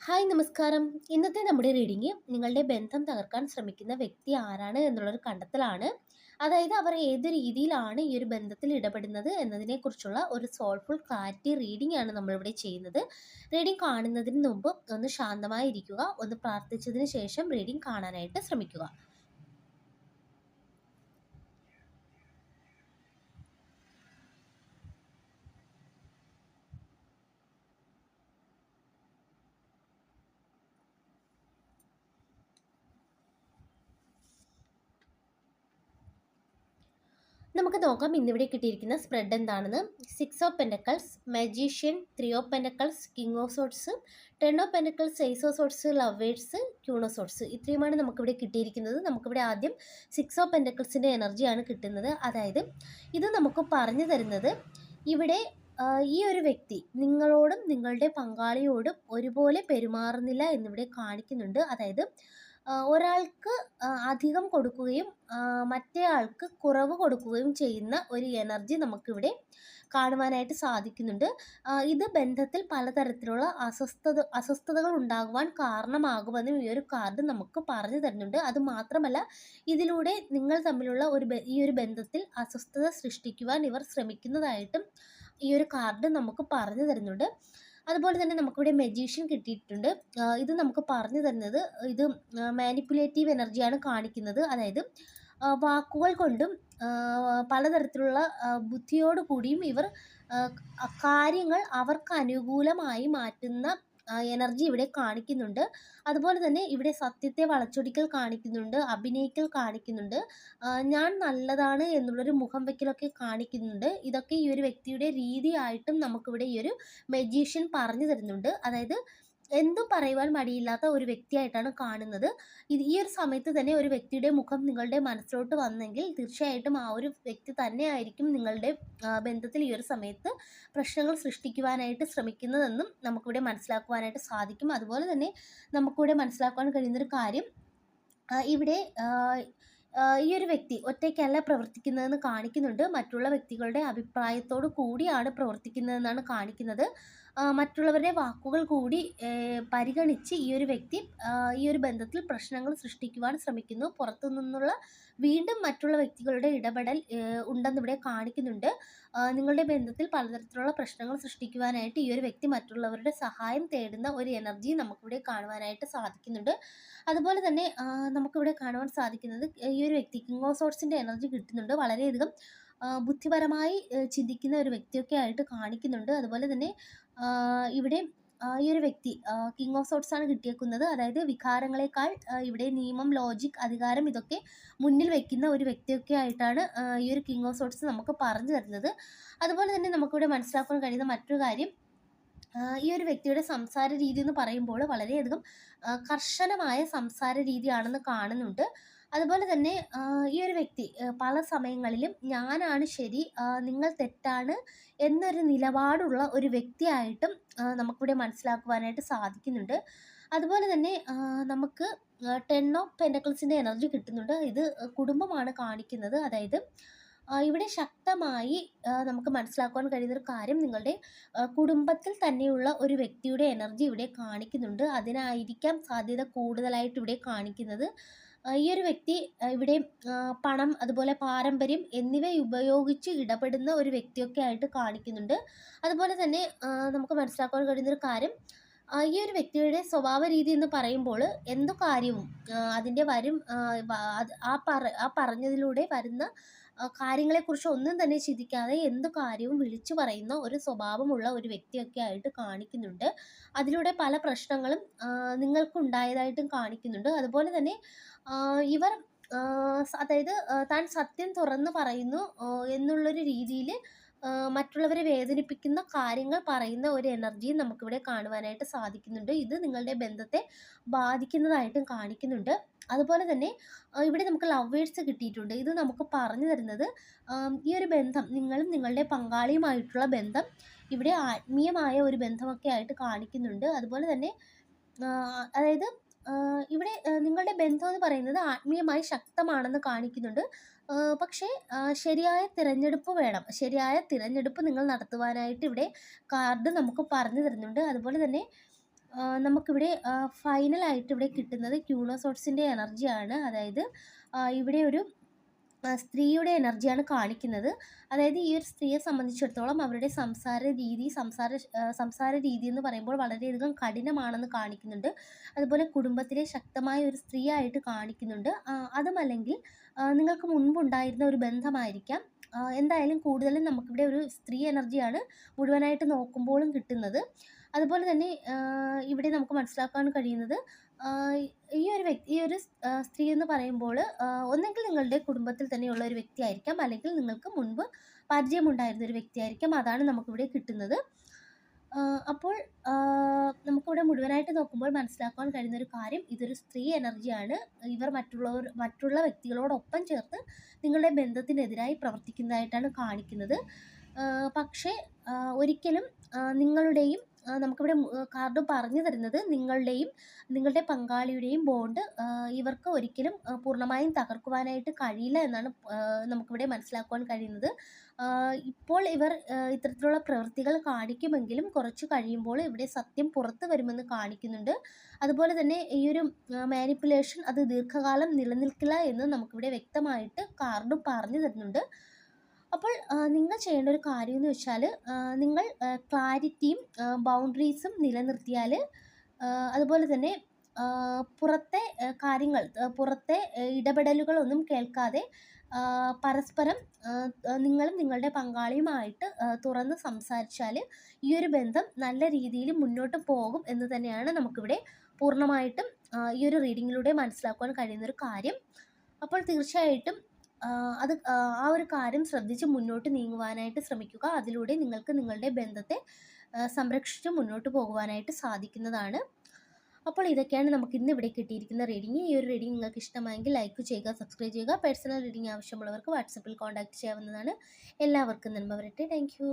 Hi നമസ്കാരം. ഇന്നത്തെ നമ്മുടെ റീഡിംഗ് നിങ്ങളുടെ ബന്ധം തകർക്കാൻ ശ്രമിക്കുന്ന വ്യക്തി ആരാണ് എന്നുള്ളൊരു കണ്ടെത്തലാണ്. അതായത് അവർ ഏത് രീതിയിലാണ് ഈ ഒരു ബന്ധത്തിൽ ഇടപെടുന്നത് എന്നതിനെക്കുറിച്ചുള്ള ഒരു സോൾഫുൾ ക്ലാരിറ്റി റീഡിംഗ് ആണ് നമ്മളിവിടെ ചെയ്യുന്നത്. റീഡിംഗ് കാണുന്നതിന് മുമ്പ് ഒന്ന് ശാന്തമായിരിക്കുക, ഒന്ന് പ്രാർത്ഥിച്ചതിന് ശേഷം റീഡിംഗ് കാണാനായിട്ട് ശ്രമിക്കുക. നമുക്ക് നോക്കാം ഇന്നിവിടെ കിട്ടിയിരിക്കുന്ന സ്പ്രെഡ് എന്താണെന്ന്. 6 of pentacles, magician, 3 of pentacles, king of swords, 10 of pentacles, ace of swords, lovers, queen of swords. ഇത്രയുമാണ് നമുക്കിവിടെ കിട്ടിയിരിക്കുന്നത്. നമുക്കിവിടെ ആദ്യം 6 ഓഫ് പെൻറ്റക്കിൾസിൻ്റെ എനർജിയാണ് കിട്ടുന്നത്. അതായത് ഇത് നമുക്ക് പറഞ്ഞു തരുന്നത് ഇവിടെ ഈ ഒരു വ്യക്തി നിങ്ങളോടും നിങ്ങളുടെ പങ്കാളിയോടും ഒരുപോലെ പെരുമാറുന്നില്ല എന്നിവിടെ കാണിക്കുന്നുണ്ട്. അതായത് ഒരാൾക്ക് അധികം കൊടുക്കുകയും മറ്റേ ആൾക്ക് കുറവ് കൊടുക്കുകയും ചെയ്യുന്ന ഒരു എനർജി നമുക്കിവിടെ കാണുവാനായിട്ട് സാധിക്കുന്നുണ്ട്. ഇത് ബന്ധത്തിൽ പലതരത്തിലുള്ള അസ്വസ്ഥതകൾ ഉണ്ടാകുവാൻ കാരണമാകുമെന്നും ഈ ഒരു കാർഡ് നമുക്ക് പറഞ്ഞു തരുന്നുണ്ട്. അതുമാത്രമല്ല, ഇതിലൂടെ നിങ്ങൾ തമ്മിലുള്ള ഈ ഒരു ബന്ധത്തിൽ അസ്വസ്ഥത സൃഷ്ടിക്കുവാൻ ഇവർ ശ്രമിക്കുന്നതായിട്ടും ഈ ഒരു കാർഡ് നമുക്ക് പറഞ്ഞു തരുന്നുണ്ട്. അതുപോലെ തന്നെ നമുക്കിവിടെ മജീഷ്യൻ കിട്ടിയിട്ടുണ്ട്. ഇത് നമുക്ക് പറഞ്ഞു തരുന്നത് ഇത് മാനിപ്പുലേറ്റീവ് എനർജിയാണ് കാണിക്കുന്നത്. അതായത് വാക്കുകൾ കൊണ്ടും പലതരത്തിലുള്ള ബുദ്ധിയോട് കൂടിയും ഇവർ കാര്യങ്ങൾ അവർക്ക് അനുകൂലമായി മാറ്റുന്ന എനർജി ഇവിടെ കാണിക്കുന്നുണ്ട്. അതുപോലെ തന്നെ ഇവിടെ സത്യത്തെ വളച്ചൊടിക്കൽ കാണിക്കുന്നുണ്ട്, അഭിനയിക്കൽ കാണിക്കുന്നുണ്ട്, ഞാൻ നല്ലതാണ് എന്നുള്ളൊരു മുഖം വയ്ക്കലൊക്കെ കാണിക്കുന്നുണ്ട്. ഇതൊക്കെ ഈ ഒരു വ്യക്തിയുടെ രീതിയായിട്ടും നമുക്കിവിടെ ഈ ഒരു മജീഷ്യൻ പറഞ്ഞു തരുന്നുണ്ട്. അതായത് എന്തും പറയുവാൻ മടിയില്ലാത്ത ഒരു വ്യക്തിയായിട്ടാണ് കാണുന്നത്. ഈ ഒരു സമയത്ത് തന്നെ ഒരു വ്യക്തിയുടെ മുഖം നിങ്ങളുടെ മനസ്സിലോട്ട് വന്നെങ്കിൽ തീർച്ചയായിട്ടും ആ ഒരു വ്യക്തി തന്നെയായിരിക്കും നിങ്ങളുടെ ബന്ധത്തിൽ ഈ ഒരു സമയത്ത് പ്രശ്നങ്ങൾ സൃഷ്ടിക്കുവാനായിട്ട് ശ്രമിക്കുന്നതെന്നും നമുക്കിവിടെ മനസ്സിലാക്കുവാനായിട്ട് സാധിക്കും. അതുപോലെ തന്നെ നമുക്കിവിടെ മനസ്സിലാക്കുവാൻ കഴിയുന്നൊരു കാര്യം, ഇവിടെ ഈ ഒരു വ്യക്തി ഒറ്റയ്ക്കല്ല പ്രവർത്തിക്കുന്നതെന്ന് കാണിക്കുന്നുണ്ട്. മറ്റുള്ള വ്യക്തികളുടെ അഭിപ്രായത്തോട് കൂടിയാണ് പ്രവർത്തിക്കുന്നതെന്നാണ് കാണിക്കുന്നത്. മറ്റുള്ളവരുടെ വാക്കുകൾ കൂടി പരിഗണിച്ച് ഈ ഒരു വ്യക്തി ഈ ഒരു ബന്ധത്തിൽ പ്രശ്നങ്ങൾ സൃഷ്ടിക്കുവാൻ ശ്രമിക്കുന്നു. പുറത്തു നിന്നുള്ള വീണ്ടും മറ്റുള്ള വ്യക്തികളുടെ ഇടപെടൽ ഉണ്ടെന്നിവിടെ കാണിക്കുന്നുണ്ട്. നിങ്ങളുടെ ബന്ധത്തിൽ പലതരത്തിലുള്ള പ്രശ്നങ്ങൾ സൃഷ്ടിക്കുവാനായിട്ട് ഈ ഒരു വ്യക്തി മറ്റുള്ളവരുടെ സഹായം തേടുന്ന ഒരു എനർജി നമുക്കിവിടെ കാണുവാനായിട്ട് സാധിക്കുന്നുണ്ട്. അതുപോലെ തന്നെ നമുക്കിവിടെ കാണുവാൻ സാധിക്കുന്നത് ഈ ഒരു വ്യക്തി കിങ് ഓഫ് സോർട്സിൻ്റെ എനർജി കിട്ടുന്നുണ്ട്. വളരെയധികം ബുദ്ധിപരമായി ചിന്തിക്കുന്ന ഒരു വ്യക്തിയൊക്കെ ആയിട്ട് കാണിക്കുന്നുണ്ട്. അതുപോലെ തന്നെ ഇവിടെ ഈ ഒരു വ്യക്തി കിങ് ഓഫ് സോർട്സ് ആണ് കിട്ടിയേക്കുന്നത്. അതായത് വികാരങ്ങളെക്കാൾ ഇവിടെ നിയമം, ലോജിക്, അധികാരം ഇതൊക്കെ മുന്നിൽ വെക്കുന്ന ഒരു വ്യക്തിയൊക്കെ ആയിട്ടാണ് ഈ ഒരു കിങ് ഓഫ് സോർട്സ് നമുക്ക് പറഞ്ഞു തരുന്നത്. അതുപോലെ തന്നെ നമുക്കിവിടെ മനസ്സിലാക്കാൻ കഴിയുന്ന മറ്റൊരു കാര്യം, ഈ ഒരു വ്യക്തിയുടെ സംസാര രീതി എന്ന് പറയുമ്പോൾ വളരെയധികം കർശനമായ സംസാര രീതിയാണെന്ന് കാണുന്നുണ്ട്. അതുപോലെ തന്നെ ഈ ഒരു വ്യക്തി പല സമയങ്ങളിലും ഞാനാണ് ശരി, നിങ്ങൾ തെറ്റാണ് എന്നൊരു നിലപാടുള്ള ഒരു വ്യക്തിയായിട്ടും നമുക്കിവിടെ മനസ്സിലാക്കുവാനായിട്ട് സാധിക്കുന്നുണ്ട്. അതുപോലെ തന്നെ നമുക്ക് 10 ഓഫ് പെൻറ്റക്കിൾസിൻ്റെ എനർജി കിട്ടുന്നുണ്ട്. ഇത് കുടുംബമാണ് കാണിക്കുന്നത്. അതായത് ഇവിടെ ശക്തമായി നമുക്ക് മനസ്സിലാക്കുവാൻ കഴിയുന്നൊരു കാര്യം, നിങ്ങളുടെ കുടുംബത്തിൽ തന്നെയുള്ള ഒരു വ്യക്തിയുടെ എനർജി ഇവിടെ കാണിക്കുന്നുണ്ട്. അതിനായിരിക്കാം സാധ്യത കൂടുതലായിട്ട് ഇവിടെ കാണിക്കുന്നത്. ഈ ഒരു വ്യക്തി ഇവിടെ പണം, അതുപോലെ പാരമ്പര്യം എന്നിവ ഉപയോഗിച്ച് ഇടപെടുന്ന ഒരു വ്യക്തിയൊക്കെ ആയിട്ട് കാണിക്കുന്നുണ്ട്. അതുപോലെ തന്നെ നമുക്ക് മനസ്സിലാക്കാൻ കഴിയുന്നൊരു കാര്യം, ഈ ഒരു വ്യക്തിയുടെ സ്വഭാവ രീതി എന്ന് പറയുമ്പോൾ എന്തു കാര്യവും അതിൻ്റെ വരും ആ പറഞ്ഞതിലൂടെ വരുന്ന കാര്യങ്ങളെക്കുറിച്ച് ഒന്നും തന്നെ ചിന്തിക്കാതെ എന്ത് കാര്യവും വിളിച്ചു പറയുന്ന ഒരു സ്വഭാവമുള്ള ഒരു വ്യക്തിയൊക്കെ ആയിട്ട് കാണിക്കുന്നുണ്ട്. അതിലൂടെ പല പ്രശ്നങ്ങളും നിങ്ങൾക്കുണ്ടായതായിട്ടും കാണിക്കുന്നുണ്ട്. അതുപോലെ തന്നെ ഇവർ അതായത് താൻ സത്യം തുറന്ന് പറയുന്നു എന്നുള്ളൊരു രീതിയിൽ മറ്റുള്ളവരെ വേദനിപ്പിക്കുന്ന കാര്യങ്ങൾ പറയുന്ന ഒരു എനർജിയും നമുക്കിവിടെ കാണുവാനായിട്ട് സാധിക്കുന്നുണ്ട്. ഇത് നിങ്ങളുടെ ബന്ധത്തെ ബാധിക്കുന്നതായിട്ടും കാണിക്കുന്നുണ്ട്. അതുപോലെ തന്നെ ഇവിടെ നമുക്ക് ലവേഴ്സ് കിട്ടിയിട്ടുണ്ട്. ഇത് നമുക്ക് പറഞ്ഞു തരുന്നത് ഈ ഒരു ബന്ധം, നിങ്ങളും നിങ്ങളുടെ പങ്കാളിയുമായിട്ടുള്ള ബന്ധം ഇവിടെ ആത്മീയമായ ഒരു ബന്ധമൊക്കെ ആയിട്ട് കാണിക്കുന്നുണ്ട്. അതുപോലെ തന്നെ അതായത് ഇവിടെ നിങ്ങളുടെ ബന്ധം എന്ന് പറയുന്നത് ആത്മീയമായി ശക്തമാണെന്ന് കാണിക്കുന്നുണ്ട്. പക്ഷേ ശരിയായ തിരഞ്ഞെടുപ്പ് വേണം. ശരിയായ തിരഞ്ഞെടുപ്പ് നിങ്ങൾ നടത്തുവാനായിട്ട് ഇവിടെ കാർഡ് നമുക്ക് പറഞ്ഞു തരുന്നുണ്ട്. അതുപോലെ തന്നെ നമുക്കിവിടെ ഫൈനലായിട്ട് ഇവിടെ കിട്ടുന്നത് ക്യൂണോസോട്സിൻ്റെ എനർജിയാണ്. അതായത് ഇവിടെ ഒരു സ്ത്രീയുടെ എനർജിയാണ് കാണിക്കുന്നത്. അതായത് ഈ ഒരു സ്ത്രീയെ സംബന്ധിച്ചിടത്തോളം അവരുടെ സംസാര രീതി എന്ന് പറയുമ്പോൾ വളരെയധികം കഠിനമാണെന്ന് കാണിക്കുന്നുണ്ട്. അതുപോലെ കുടുംബത്തിലെ ശക്തമായ ഒരു സ്ത്രീയായിട്ട് കാണിക്കുന്നുണ്ട്. അതുമല്ലെങ്കിൽ നിങ്ങൾക്ക് മുൻപുണ്ടായിരുന്ന ഒരു ബന്ധമായിരിക്കാം. എന്തായാലും കൂടുതലും നമുക്കിവിടെ ഒരു സ്ത്രീ എനർജിയാണ് മുഴുവനായിട്ട് നോക്കുമ്പോഴും കിട്ടുന്നത്. അതുപോലെ തന്നെ ഇവിടെ നമുക്ക് മനസ്സിലാക്കാൻ കഴിയുന്നത് ഈ ഒരു സ്ത്രീ എന്ന് പറയുമ്പോൾ ഒന്നെങ്കിൽ നിങ്ങളുടെ കുടുംബത്തിൽ തന്നെയുള്ള ഒരു വ്യക്തിയായിരിക്കാം, അല്ലെങ്കിൽ നിങ്ങൾക്ക് മുൻപ് പരിചയമുണ്ടായിരുന്ന ഒരു വ്യക്തിയായിരിക്കാം. അതാണ് നമുക്കിവിടെ കിട്ടുന്നത്. അപ്പോൾ നമുക്കിവിടെ മുഴുവനായിട്ട് നോക്കുമ്പോൾ മനസ്സിലാക്കാൻ കഴിയുന്ന ഒരു കാര്യം, ഇതൊരു സ്ത്രീ എനർജിയാണ്. ഇവർ മറ്റുള്ള വ്യക്തികളോടൊപ്പം ചേർത്ത് നിങ്ങളുടെ ബന്ധത്തിനെതിരായി പ്രവർത്തിക്കുന്നതായിട്ടാണ് കാണിക്കുന്നത്. പക്ഷേ ഒരിക്കലും നിങ്ങളുടെയും നമുക്കിവിടെ കാർഡ് പറഞ്ഞു തരുന്നത് നിങ്ങളുടെ പങ്കാളിയുടെയും ബോണ്ട് ഇവർക്ക് ഒരിക്കലും പൂർണ്ണമായും തകർക്കുവാനായിട്ട് കഴിയില്ല എന്നാണ് നമുക്കിവിടെ മനസ്സിലാക്കുവാൻ കഴിയുന്നത്. ഇപ്പോൾ ഇവർ ഇത്തരത്തിലുള്ള പ്രവൃത്തികൾ കാണിക്കുമെങ്കിലും കുറച്ച് കഴിയുമ്പോൾ ഇവിടെ സത്യം പുറത്തു വരുമെന്ന് കാണിക്കുന്നുണ്ട്. അതുപോലെ തന്നെ ഈ ഒരു മാനിപ്പുലേഷൻ അത് ദീർഘകാലം നിലനിൽക്കില്ല എന്ന് നമുക്കിവിടെ വ്യക്തമായിട്ട് കാർഡ് പറഞ്ഞു തരുന്നുണ്ട്. അപ്പോൾ നിങ്ങൾ ചെയ്യേണ്ട ഒരു കാര്യം എന്ന് വെച്ചാൽ, നിങ്ങൾ ക്ലാരിറ്റിയും ബൗണ്ടറീസും നിലനിർത്തിയാൽ, അതുപോലെ തന്നെ പുറത്തെ പുറത്തെ ഇടപെടലുകളൊന്നും കേൾക്കാതെ പരസ്പരം നിങ്ങളും നിങ്ങളുടെ പങ്കാളിയുമായിട്ട് തുറന്ന് സംസാരിച്ചാൽ ഈ ഒരു ബന്ധം നല്ല രീതിയിൽ മുന്നോട്ട് പോകും എന്ന് തന്നെയാണ് നമുക്കിവിടെ പൂർണ്ണമായിട്ടും ഈ ഒരു റീഡിങ്ങിലൂടെ മനസ്സിലാക്കുവാൻ കഴിയുന്നൊരു കാര്യം. അപ്പോൾ തീർച്ചയായിട്ടും ആ ഒരു കാര്യം ശ്രദ്ധിച്ച് മുന്നോട്ട് നീങ്ങുവാനായിട്ട് ശ്രമിക്കുക. അതിലൂടെ നിങ്ങൾക്ക് നിങ്ങളുടെ ബന്ധത്തെ സംരക്ഷിച്ച് മുന്നോട്ട് പോകുവാനായിട്ട് സാധിക്കുന്നതാണ്. അപ്പോൾ ഇതൊക്കെയാണ് നമുക്ക് ഇന്ന് ഇവിടെ കിട്ടിയിരിക്കുന്ന റീഡിങ്. ഈ ഒരു റീഡിങ് നിങ്ങൾക്ക് ഇഷ്ടമായെങ്കിൽ ലൈക്ക് ചെയ്യുക, സബ്സ്ക്രൈബ് ചെയ്യുക. പേഴ്സണൽ റീഡിങ് ആവശ്യമുള്ളവർക്ക് വാട്സപ്പിൽ കോൺടാക്റ്റ് ചെയ്യാവുന്നതാണ്. എല്ലാവർക്കും നന്മ വരട്ടെ. Thank you.